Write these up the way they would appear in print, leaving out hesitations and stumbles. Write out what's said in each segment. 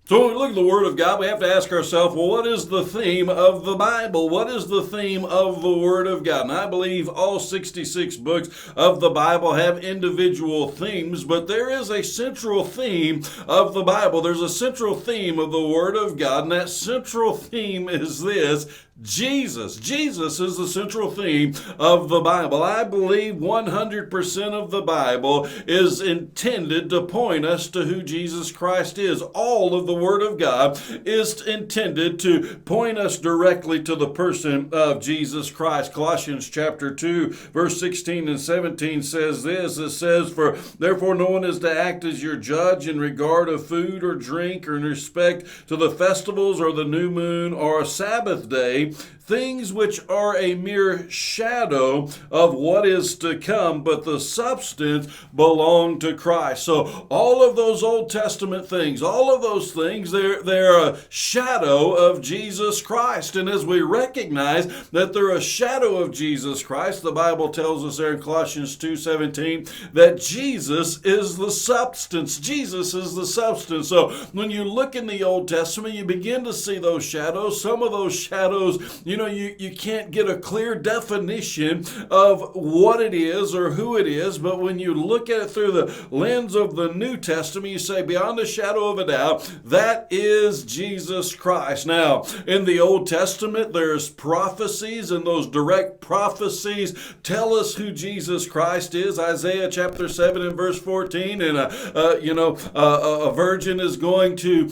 So when we look at the Word of God, we have to ask ourselves, well, what is the theme of the Bible? What is the theme of the Word of God? And I believe all 66 books of the Bible have individual themes, but there is a central theme of the Bible. There's a central theme of the Word of God, and that central theme is this: Jesus. Jesus is the central theme of the Bible. I believe 100% of the Bible is intended to point us to who Jesus Christ is. All of the Word of God is intended to point us directly to the person of Jesus Christ. Colossians chapter 2, verse 16 and 17 says this. It says, "For therefore no one is to act as your judge in regard of food or drink, or in respect to the festivals or the new moon or a Sabbath day, things which are a mere shadow of what is to come, but the substance belong to Christ." So all of those Old Testament things, all of those things, they're a shadow of Jesus Christ. And as we recognize that they're a shadow of Jesus Christ, the Bible tells us there in Colossians 2:17 that Jesus is the substance. Jesus is the substance. So when you look in the Old Testament, you begin to see those shadows. Some of those shadows, you can't get a clear definition of what it is or who it is, but when you look at it through the lens of the New Testament, you say, beyond a shadow of a doubt, that is Jesus Christ. Now, in the Old Testament, there's prophecies, and those direct prophecies tell us who Jesus Christ is. Isaiah chapter 7 and verse 14, and a virgin is going to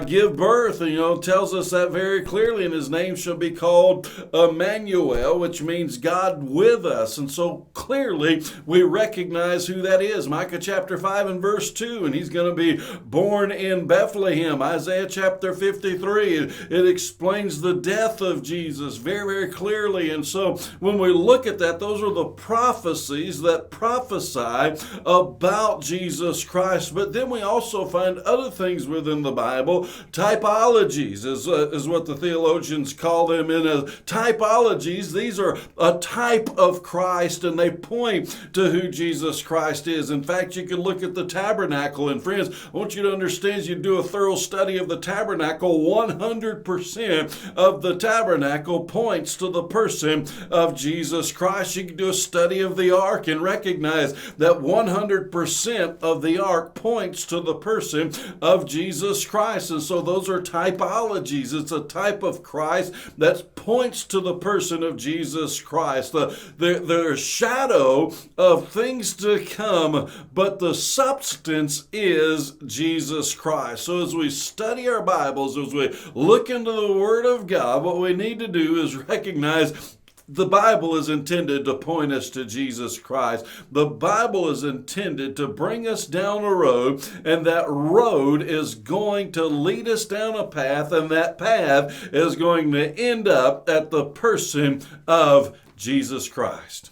give birth, and tells us that very clearly, and his name shall be called Emmanuel, which means God with us. And so clearly we recognize who that is. Micah chapter 5 and verse 2, and he's going to be born in Bethlehem. Isaiah chapter 53, it explains the death of Jesus very, very clearly. And so when we look at that, those are the prophecies that prophesy about Jesus Christ. But then we also find other things within the Bible. Typologies is what the theologians call them. In typologies, these are a type of Christ, and they point to who Jesus Christ is. In fact, you can look at the tabernacle, and friends, I want you to understand, as you do a thorough study of the tabernacle, 100% of the tabernacle points to the person of Jesus Christ. You can do a study of the ark and recognize that 100% of the ark points to the person of Jesus Christ. And so those are typologies. It's a type of Christ that points to the person of Jesus Christ. The shadow of things to come, but the substance is Jesus Christ. So as we study our Bibles, as we look into the Word of God, what we need to do is recognize the Bible is intended to point us to Jesus Christ. The Bible is intended to bring us down a road, and that road is going to lead us down a path, and that path is going to end up at the person of Jesus Christ.